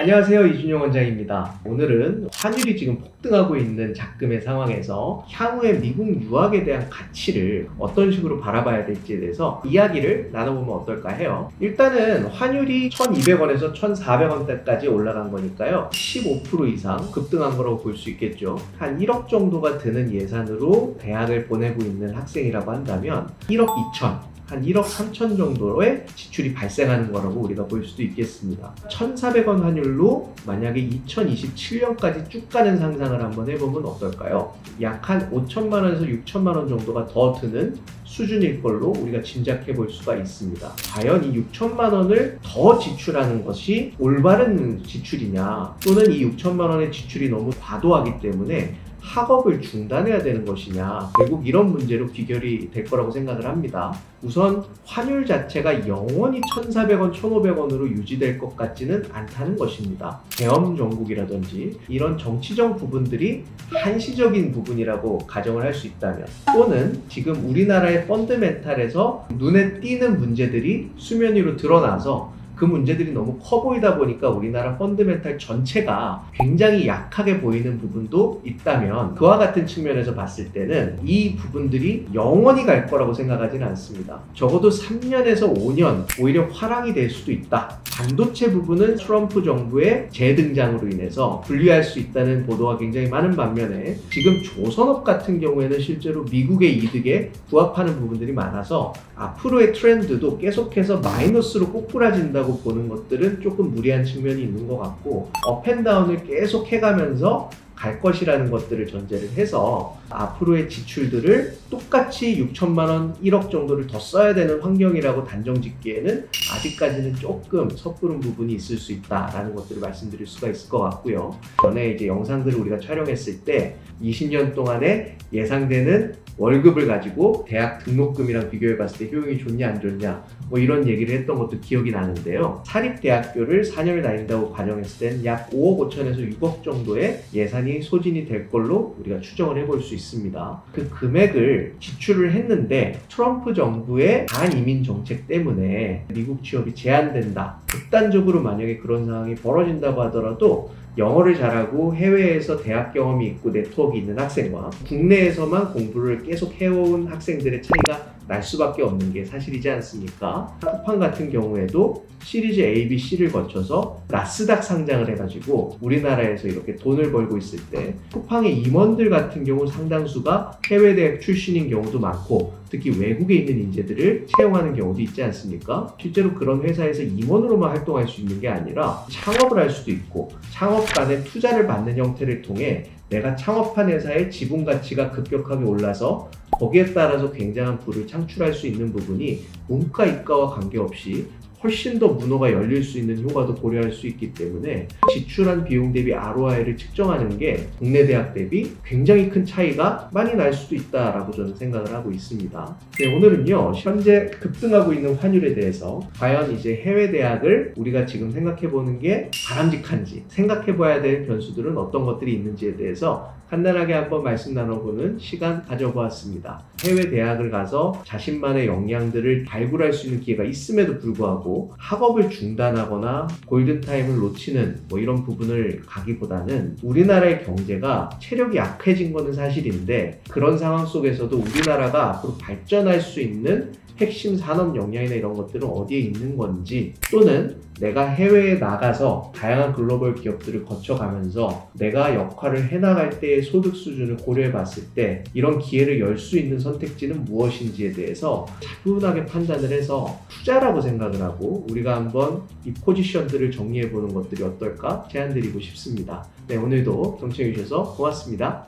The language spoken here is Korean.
안녕하세요, 이준용 원장입니다. 오늘은 환율이 지금 폭등하고 있는 작금의 상황에서 향후에 미국 유학에 대한 가치를 어떤 식으로 바라봐야 될지에 대해서 이야기를 나눠보면 어떨까 해요. 일단은 환율이 1200원에서 1400원대까지 올라간 거니까요, 15% 이상 급등한 거라고 볼 수 있겠죠. 한 1억 정도가 드는 예산으로 대학을 보내고 있는 학생이라고 한다면 1억 2천, 한 1억 3천 정도의 지출이 발생하는 거라고 우리가 볼 수도 있겠습니다. 1,400원 환율로 만약에 2027년까지 쭉 가는 상상을 한번 해보면 어떨까요? 약 한 5천만 원에서 6천만 원 정도가 더 드는 수준일 걸로 우리가 짐작해 볼 수가 있습니다. 과연 이 6천만 원을 더 지출하는 것이 올바른 지출이냐, 또는 이 6천만 원의 지출이 너무 과도하기 때문에 학업을 중단해야 되는 것이냐, 결국 이런 문제로 귀결이 될 거라고 생각을 합니다. 우선 환율 자체가 영원히 1,400원, 1,500원으로 유지될 것 같지는 않다는 것입니다. 계엄 정국이라든지 이런 정치적 부분들이 한시적인 부분이라고 가정을 할 수 있다면, 또는 지금 우리나라의 펀드멘탈에서 눈에 띄는 문제들이 수면 위로 드러나서 그 문제들이 너무 커 보이다 보니까 우리나라 펀드멘탈 전체가 굉장히 약하게 보이는 부분도 있다면, 그와 같은 측면에서 봤을 때는 이 부분들이 영원히 갈 거라고 생각하지는 않습니다. 적어도 3년에서 5년 오히려 화랑이 될 수도 있다. 반도체 부분은 트럼프 정부의 재등장으로 인해서 분리할 수 있다는 보도가 굉장히 많은 반면에, 지금 조선업 같은 경우에는 실제로 미국의 이득에 부합하는 부분들이 많아서 앞으로의 트렌드도 계속해서 마이너스로 꼬꾸라진다고 보는 것들은 조금 무리한 측면이 있는 것 같고, 업앤다운을 계속 해가면서 갈 것이라는 것들을 전제를 해서 앞으로의 지출들을 똑같이 6천만 원, 1억 정도를 더 써야 되는 환경이라고 단정 짓기에는 아직까지는 조금 섣부른 부분이 있을 수 있다라는 것들을 말씀드릴 수가 있을 것 같고요. 전에 이제 영상들을 우리가 촬영했을 때 20년 동안에 예상되는 월급을 가지고 대학 등록금이랑 비교해 봤을 때 효용이 좋냐 안 좋냐 뭐 이런 얘기를 했던 것도 기억이 나는데요. 사립대학교를 4년을 다닌다고 가정했을 때는 약 5억 5천에서 6억 정도의 예산이 소진이 될 걸로 우리가 추정을 해볼 수 있습니다. 그 금액을 지출을 했는데 트럼프 정부의 반이민 정책 때문에 미국 취업이 제한된다, 극단적으로 만약에 그런 상황이 벌어진다고 하더라도 영어를 잘하고 해외에서 대학 경험이 있고 네트워크 있는 학생과 국내에서만 공부를 계속 해온 학생들의 차이가 날 수밖에 없는 게 사실이지 않습니까? 쿠팡 같은 경우에도 시리즈 A, B, C를 거쳐서 나스닥 상장을 해가지고 우리나라에서 이렇게 돈을 벌고 있을 때, 쿠팡의 임원들 같은 경우 상당수가 해외 대학 출신인 경우도 많고, 특히 외국에 있는 인재들을 채용하는 경우도 있지 않습니까? 실제로 그런 회사에서 임원으로만 활동할 수 있는 게 아니라 창업을 할 수도 있고, 창업 간의 투자를 받는 형태를 통해 내가 창업한 회사의 지분 가치가 급격하게 올라서 거기에 따라서 굉장한 부를 창출할 수 있는 부분이 문과, 이과와 관계없이 훨씬 더 문호가 열릴 수 있는 효과도 고려할 수 있기 때문에 지출한 비용 대비 ROI를 측정하는 게 국내 대학 대비 굉장히 큰 차이가 많이 날 수도 있다라고 저는 생각을 하고 있습니다. 네, 오늘은요, 현재 급등하고 있는 환율에 대해서 과연 이제 해외 대학을 우리가 지금 생각해 보는 게 바람직한지, 생각해 봐야 될 변수들은 어떤 것들이 있는지에 대해서 간단하게 한번 말씀 나눠보는 시간 가져보았습니다. 해외 대학을 가서 자신만의 역량들을 발굴할 수 있는 기회가 있음에도 불구하고 학업을 중단하거나 골든타임을 놓치는 뭐 이런 부분을 가기보다는, 우리나라의 경제가 체력이 약해진 거는 사실인데 그런 상황 속에서도 우리나라가 앞으로 발전할 수 있는 핵심 산업 역량이나 이런 것들은 어디에 있는 건지, 또는 내가 해외에 나가서 다양한 글로벌 기업들을 거쳐가면서 내가 역할을 해나갈 때의 소득 수준을 고려해 봤을 때 이런 기회를 열 수 있는 선택지는 무엇인지에 대해서 차분하게 판단을 해서 투자라고 생각을 하고 우리가 한번 이 포지션들을 정리해 보는 것들이 어떨까 제안드리고 싶습니다. 네, 오늘도 경청해 주셔서 고맙습니다.